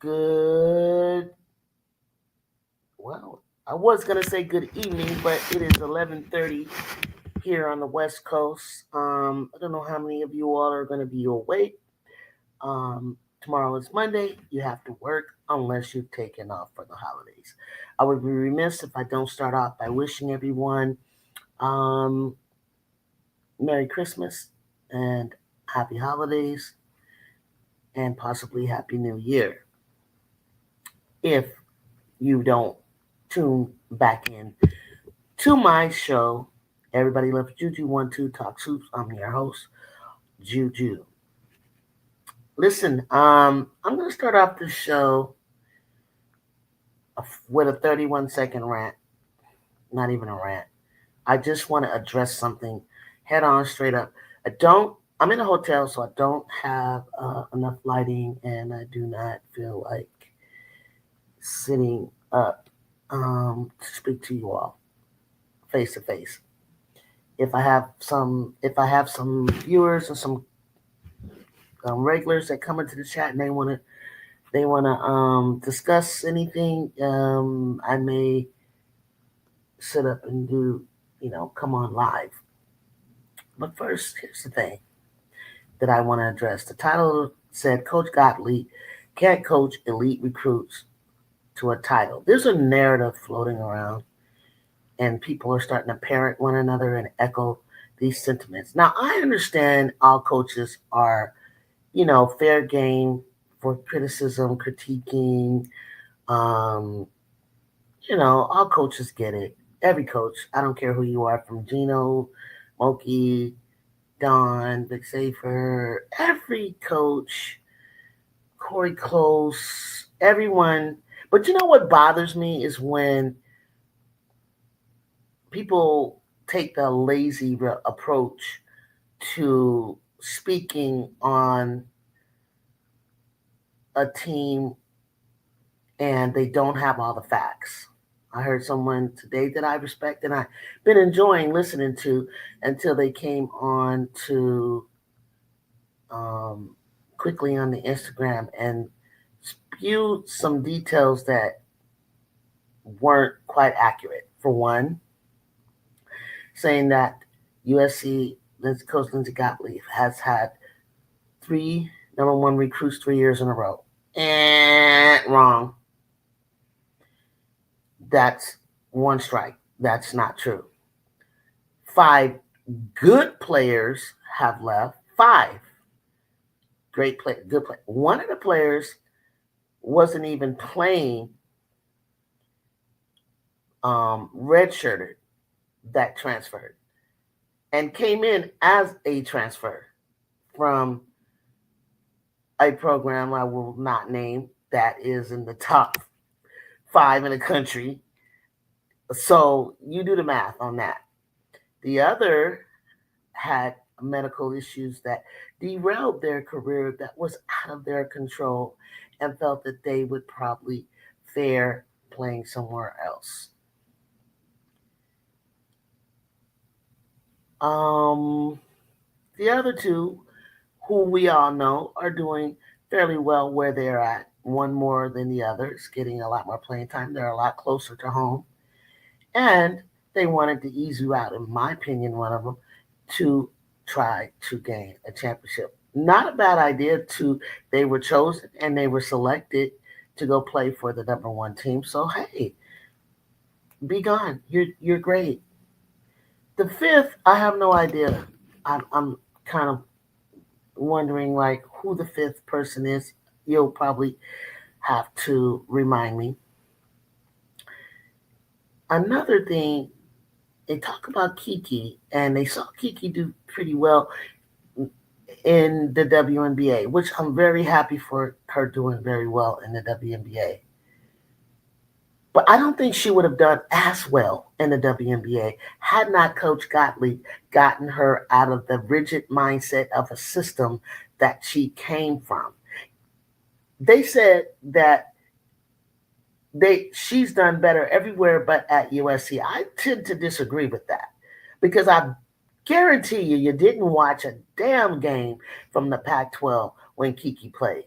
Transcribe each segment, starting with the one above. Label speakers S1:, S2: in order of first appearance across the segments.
S1: Good. Well, I was gonna say good evening, but it is 11:30 here on the West Coast. I don't know how many of you all are gonna be awake. Tomorrow is Monday. You have to work unless you've taken off for the holidays. I would be remiss if I don't start off by wishing everyone um, Merry Christmas and Happy Holidays and possibly Happy New Year. If you don't tune back in to my show, Everybody Loves Juju 1 2 Talk Soups. I'm your host, Juju. Listen, I'm gonna start off this show with a 31-second rant. Not even a rant. I just want to address something head on, straight up. I don't. I'm in a hotel, so I don't have enough lighting, and I do not feel like sitting up to speak to you all face to face. If I have some viewers and some regulars that come into the chat and they wanna discuss anything, I may sit up and come on live. But first, here's the thing that I want to address. The title said Coach Gottlieb can't coach elite recruits to a title. There's a narrative floating around, and people are starting to parrot one another and echo these sentiments. Now, I understand all coaches are, fair game for criticism, critiquing. Um, all coaches get it. Every coach, I don't care who you are, from Gino, Moki, Don, Vic Safer, every coach, Corey Close, everyone. But you know what bothers me is when people take the lazy approach to speaking on a team and they don't have all the facts. I heard someone today that I respect and I've been enjoying listening to until they came on to um, quickly on the Instagram and spewed some details that weren't quite accurate. For one, saying that USC Coach Lindsey Gottlieb has had three number one recruits 3 years in a row. Wrong. That's one strike. That's not true. 5 good players have left. 5 good players. One of the players wasn't even playing redshirted that transferred and came in as a transfer from a program I will not name that is in the top 5 in the country. So you do the math on that. The other had medical issues that derailed their career that was out of their control and felt that they would probably fare playing somewhere else. The other 2, who we all know, are doing fairly well where they're at. One more than the others, getting a lot more playing time. They're a lot closer to home. And they wanted to ease you out, in my opinion, one of them, to try to gain a championship. Not a bad idea. They were chosen and they were selected to go play for the number 1 team. So hey, be gone. You're great. The 5th, I have no idea. I'm kind of wondering like who the 5th person is. You'll probably have to remind me. Another thing, they talk about Kiki, and they saw Kiki do pretty well in the WNBA, which I'm very happy for her doing very well in the WNBA. But I don't think she would have done as well in the WNBA had not Coach Gottlieb gotten her out of the rigid mindset of a system that she came from. They said that she's done better everywhere but at USC. I tend to disagree with that because I guarantee you didn't watch a damn game from the Pac-12 when Kiki played.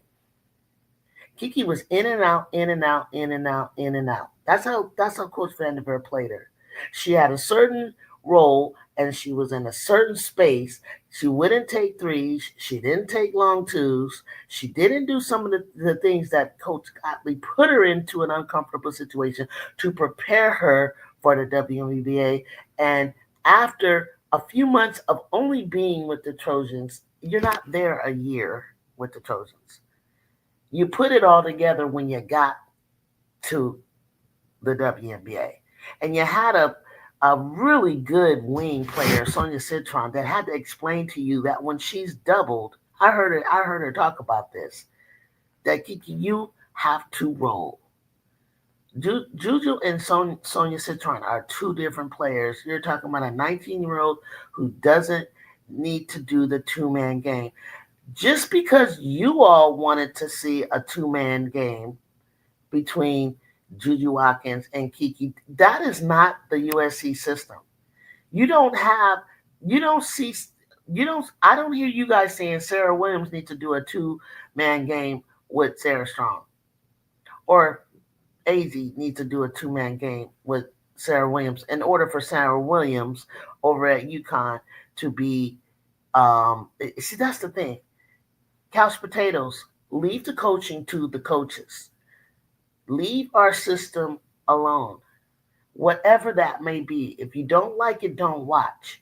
S1: Kiki was in and out, in and out, in and out, in and out. That's how Coach Vanderveer played her. She had a certain role and she was in a certain space. She wouldn't take threes. She didn't take long twos. She didn't do some of the things that Coach Gottlieb put her into an uncomfortable situation to prepare her for the WNBA. And after a few months of only being with the Trojans, you're not there a year with the Trojans. You put it all together when you got to the WNBA. And you had a really good wing player, Sonia Citron, that had to explain to you that when she's doubled, I heard her talk about this, that Kiki, you have to roll. Juju and Sonia Citron are two different players. You're talking about a 19-year-old who doesn't need to do the two-man game. Just because you all wanted to see a two-man game between Juju Watkins and Kiki, that is not the USC system. You don't have, you don't see, you don't. I don't hear you guys saying Sarah Williams needs to do a two-man game with Sarah Strong, or AZ needs to do a two-man game with Sarah Williams in order for Sarah Williams over at UConn to be. See, that's the thing. Couch potatoes. Leave the coaching to the coaches. Leave our system alone, whatever that may be. If you don't like it, don't watch.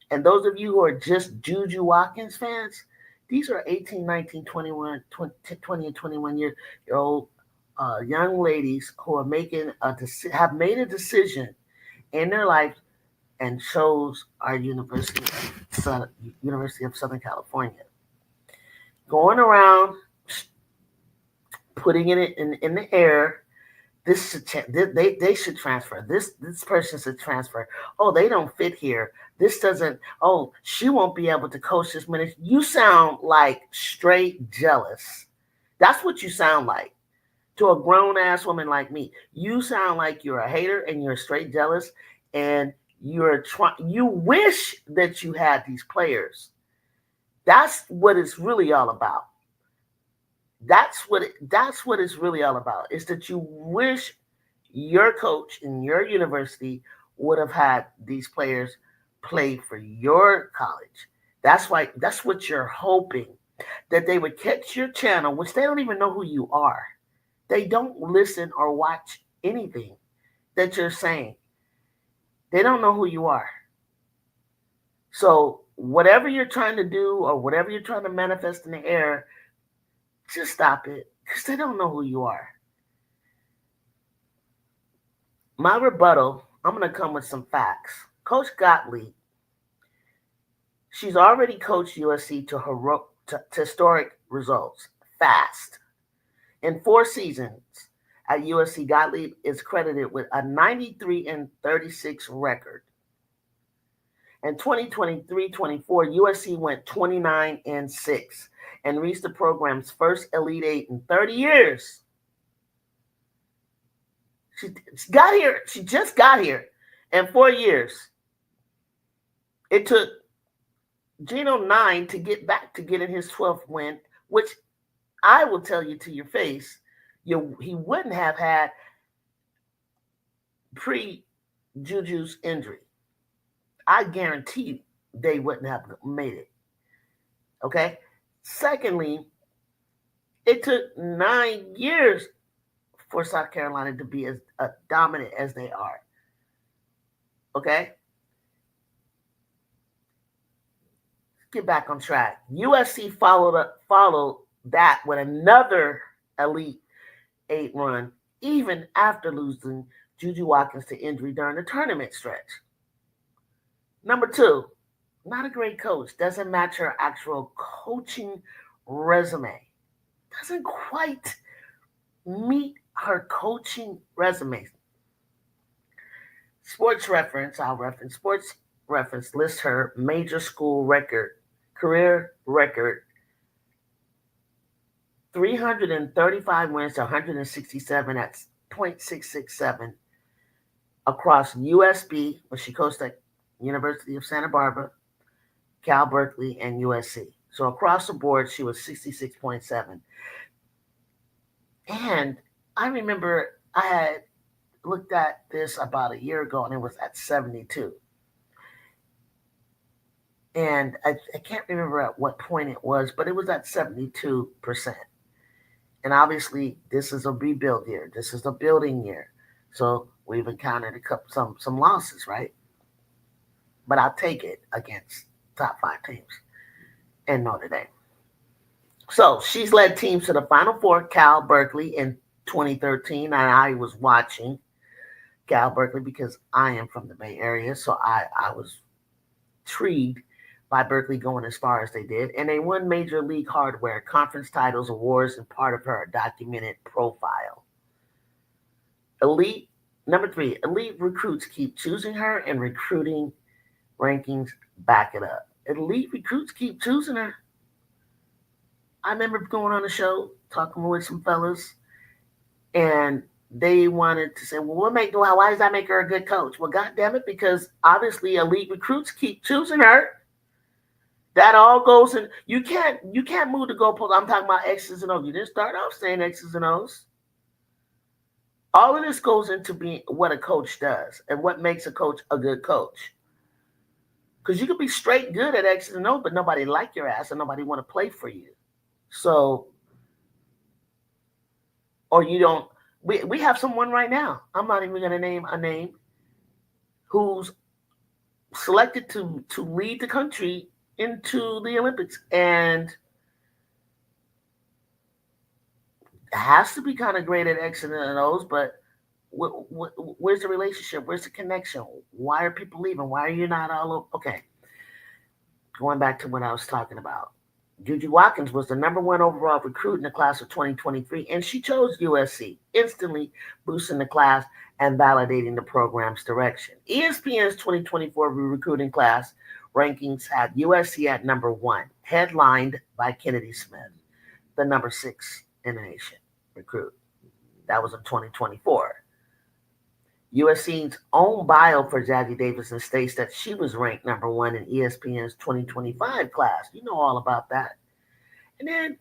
S1: And those of you who are just Juju Watkins fans, these are 18, 19, 21, 20 and 21-year old young ladies who are have made a decision in their life and chose our University of Southern California. Going around putting it in the air. This should they should transfer. This person should transfer. Oh, they don't fit here. This doesn't. Oh, she won't be able to coach this minute. You sound like straight jealous. That's what you sound like to a grown ass woman like me. You sound like you're a hater and you're straight jealous, and you're trying. You wish that you had these players. That's what it's really all about. That's what it's really all about. Is that you wish your coach in your university would have had these players play for your college. That's what you're hoping, that they would catch your channel, which they don't even know who you are. They don't listen or watch anything that you're saying. They don't know who you are. So whatever you're trying to do or whatever you're trying to manifest in the air, just stop it, because they don't know who you are. My rebuttal, I'm going to come with some facts. Coach Gottlieb, she's already coached USC to historic results fast. In 4 seasons at USC, Gottlieb is credited with a 93-36 record. In 2023-24, USC went 29-6 and reached the program's first Elite Eight in 30 years. She got here. She just got here in 4 years. It took Geno 9 to get back to getting his 12th win, which I will tell you to your face, he wouldn't have had pre-Juju's injury. I guarantee they wouldn't have made it. Okay? Secondly, it took 9 years for South Carolina to be as dominant as they are. Okay? Let's get back on track. USC followed that with another Elite Eight run, even after losing Juju Watkins to injury during the tournament stretch. Number 2, not a great coach. Doesn't match her actual coaching resume. Doesn't quite meet her coaching resume. Sports Reference lists her major school career record, 335 wins to 167 at .667 across USB, where she coached at University of Santa Barbara, Cal Berkeley, and USC. So across the board, she was 66.7. And I remember I had looked at this about a year ago and it was at 72. And I can't remember at what point it was, but it was at 72%. And obviously, this is a rebuild year. This is a building year. So we've encountered some losses, right? But I'll take it against top five teams and Notre Dame. So she's led teams to the Final Four, Cal, Berkeley in 2013. And I was watching Cal Berkeley because I am from the Bay Area. So I was intrigued by Berkeley going as far as they did. And they won Major League Hardware, conference titles, awards, and part of her documented profile. Elite, number three, elite recruits keep choosing her and recruiting rankings back it up. Elite recruits keep choosing her. I remember going on a show talking with some fellas, and they wanted to say, "Well, why does that make her a good coach?" Well, God damn it, because obviously elite recruits keep choosing her. That all goes in. You can't move the goalpost. I'm talking about X's and O's. You didn't start off saying X's and O's. All of this goes into being what a coach does and what makes a coach a good coach. Because you could be straight good at X's and O's, but nobody like your ass and nobody want to play for you. So, or you don't. We have someone right now. I'm not even going to name a name who's selected to lead the country into the Olympics and has to be kind of great at X's and O's, but where's the relationship? Where's the connection? Why are people leaving? Why are you not all over? Okay, going back to what I was talking about. Juju Watkins was the number one overall recruit in the class of 2023, and she chose USC, instantly boosting the class and validating the program's direction. ESPN's 2024 recruiting class rankings had USC at number one, headlined by Kennedy Smith, the number six in the nation recruit. That was in 2024. USC's own bio for Jazzy Davidson states that she was ranked number one in ESPN's 2025 class. You know all about that. And then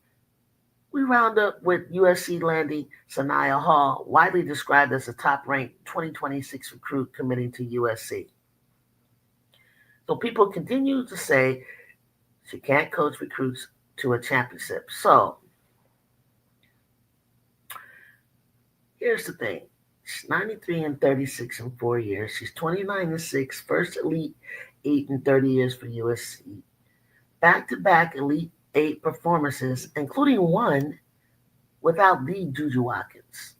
S1: we round up with USC landing Sanaya Hall, widely described as the top-ranked 2026 recruit committing to USC. So people continue to say she can't coach recruits to a championship. So here's the thing. She's 93 and 36 in 4 years. She's 29 and 6, first Elite 8 in 30 years for USC. Back-to-back Elite 8 performances, including one without the Juju Watkins.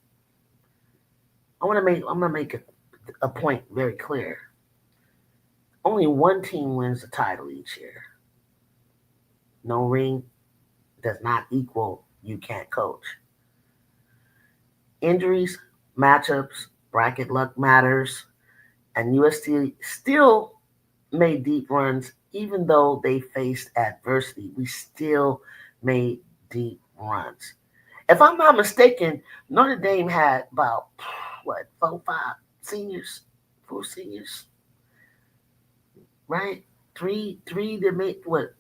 S1: I'm gonna make a point very clear. Only one team wins the title each year. No ring does not equal you can't coach. Injuries, matchups, bracket luck matters, and USC still made deep runs even though they faced adversity. We still made deep runs. If I'm not mistaken, Notre Dame had about four seniors, right? Three that made what?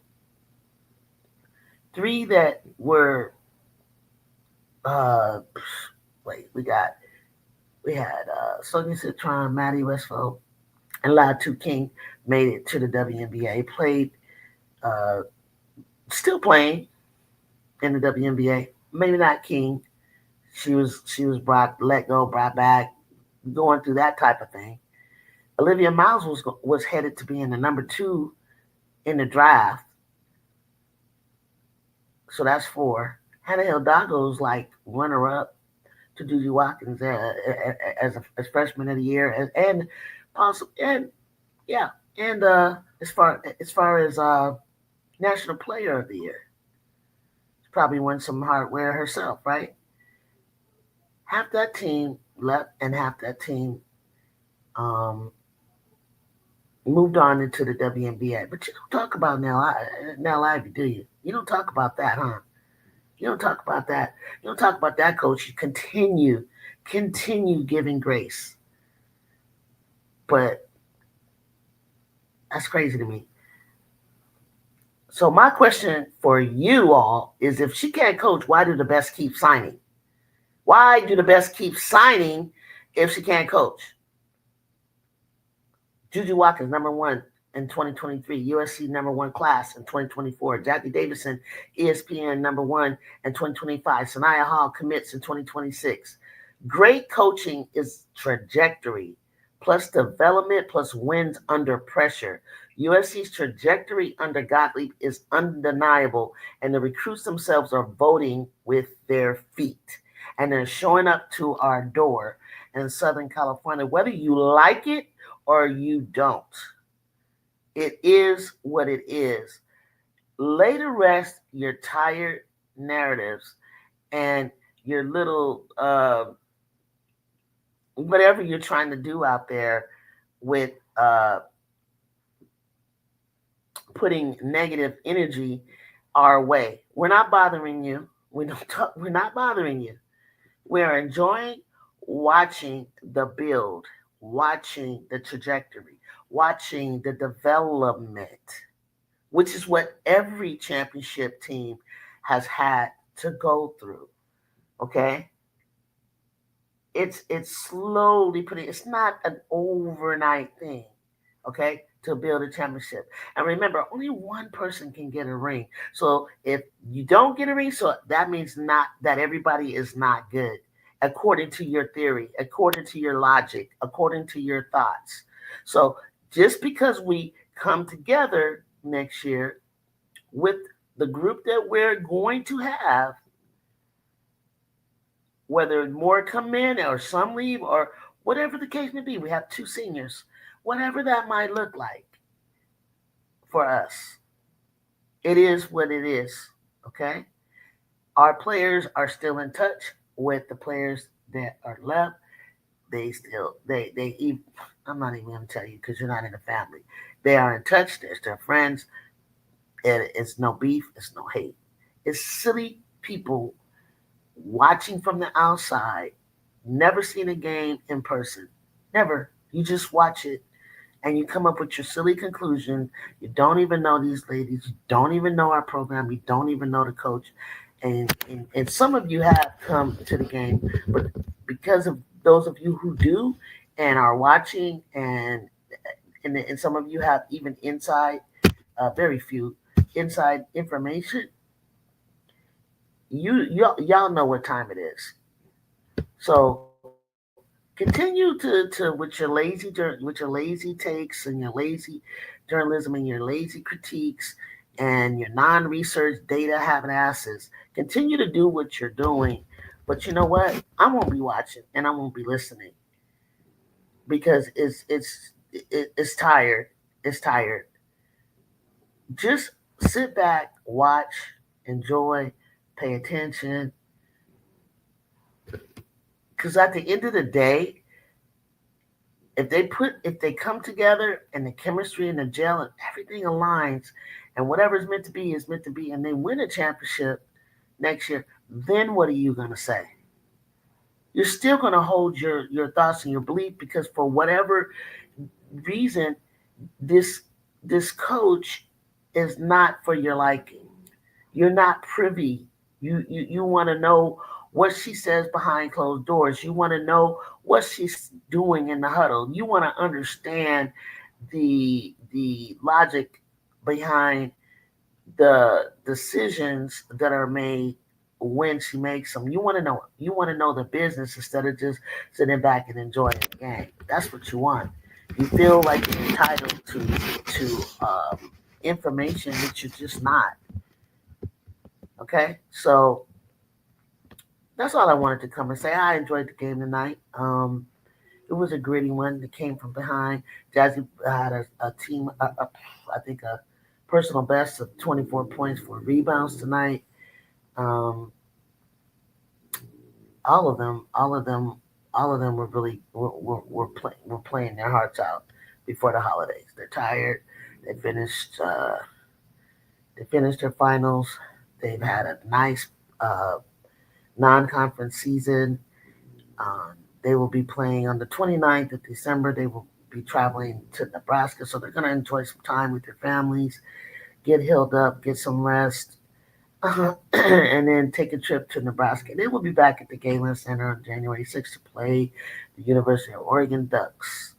S1: Three that were uh wait, we had Sonia Citron, Maddie Westfall, and Latu King made it to the WNBA. Played, uh, still playing in the WNBA. Maybe not King. She was let go, brought back, going through that type of thing. Olivia Miles was headed to being the number two in the draft. So that's four. Hannah Hidalgo's like runner up to Juju Watkins as freshman of the year, and possible, and yeah, and as far as national player of the year, she probably won some hardware herself, right? Half that team left, and half that team um, moved on into the WNBA. But you don't talk about Nell Ivy, do you? You don't talk about that, huh? You don't talk about that. You don't talk about that, coach. You continue giving grace. But that's crazy to me. So my question for you all is if she can't coach, why do the best keep signing? Why do the best keep signing if she can't coach? Juju Watkins, number one in 2023. USC number one class in 2024. Jackie Davidson, ESPN number one in 2025. Sanaya Hall commits in 2026. Great coaching is trajectory plus development plus wins under pressure. USC's trajectory under Gottlieb is undeniable, and the recruits themselves are voting with their feet. And they're showing up to our door in Southern California, whether you like it or you don't. It is what it is. Lay to rest your tired narratives and your little whatever you're trying to do out there with putting negative energy our way. We're not bothering you. We're not bothering you. We're enjoying watching the build, watching the trajectory, watching the development, which is what every championship team has had to go through. Okay? It's slowly putting, it's not an overnight thing, okay, to build a championship. And remember, only one person can get a ring. So if you don't get a ring, so that means not that everybody is not good, according to your theory, according to your logic, according to your thoughts. So just because we come together next year with the group that we're going to have, whether more come in or some leave or whatever the case may be, we have two seniors, whatever that might look like for us, it is what it is. Okay, our players are still in touch with the players that are left. They still they even, I'm not even gonna tell you because you're not in the family. They are in touch. They're still friends. It's no beef. It's no hate. It's silly people watching from the outside, never seen a game in person. Never. You just watch it and you come up with your silly conclusion. You don't even know these ladies. You don't even know our program. You don't even know the coach. And some of you have come to the game, but because of those of you who do and are watching, and some of you have even inside, very few inside information, y'all know what time it is. So continue to with your lazy takes and your lazy journalism and your lazy critiques and your non-research data having asses. Continue to do what you're doing, but you know what? I won't be watching and I won't be listening because it's tired. It's tired. Just sit back, watch, enjoy, pay attention. Because at the end of the day, if they come together and the chemistry and the gel and everything aligns and whatever's meant to be is meant to be and they win a championship next year, then what are you gonna say? You're still gonna hold your thoughts and your belief because for whatever reason this this coach is not for your liking. You're not privy. You want to know what she says behind closed doors. You want to know what she's doing in the huddle. You want to understand the logic behind the decisions that are made when she makes them. You want to know. You want to know the business instead of just sitting back and enjoying the game. That's what you want. You feel like you're entitled to information that you're just not. Okay, so that's all I wanted to come and say. I enjoyed the game tonight. It was a gritty one that came from behind. Jazzy had a team, I think a personal best of 24 points for rebounds tonight. Um, all of them, all of them, all of them were really were playing their hearts out before the holidays. They're tired. They finished. They finished their finals. They've had a nice non-conference season. They will be playing on the 29th of December. They will be traveling to Nebraska, so they're going to enjoy some time with their families, get healed up, get some rest. and then take a trip to Nebraska. Then we'll be back at the Galen Center on January 6th to play the University of Oregon Ducks.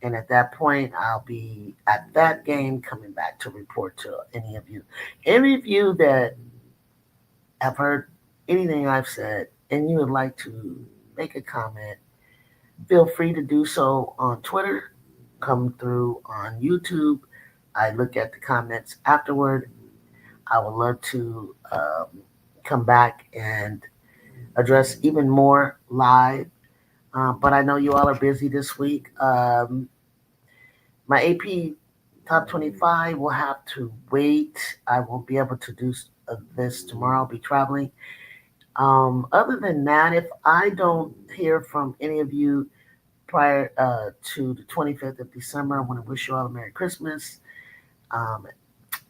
S1: And at that point, I'll be at that game coming back to report to any of you. Any of you that have heard anything I've said and you would like to make a comment, feel free to do so on Twitter, come through on YouTube. I look at the comments afterward. I would love to come back and address even more live. But I know you all are busy this week. My AP top 25 will have to wait. I won't be able to do this tomorrow. I'll be traveling. Other than that, if I don't hear from any of you prior to the 25th of December, I want to wish you all a Merry Christmas. Um,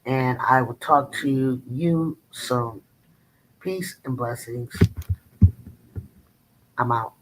S1: and I will talk to you soon. Peace and blessings. I'm out.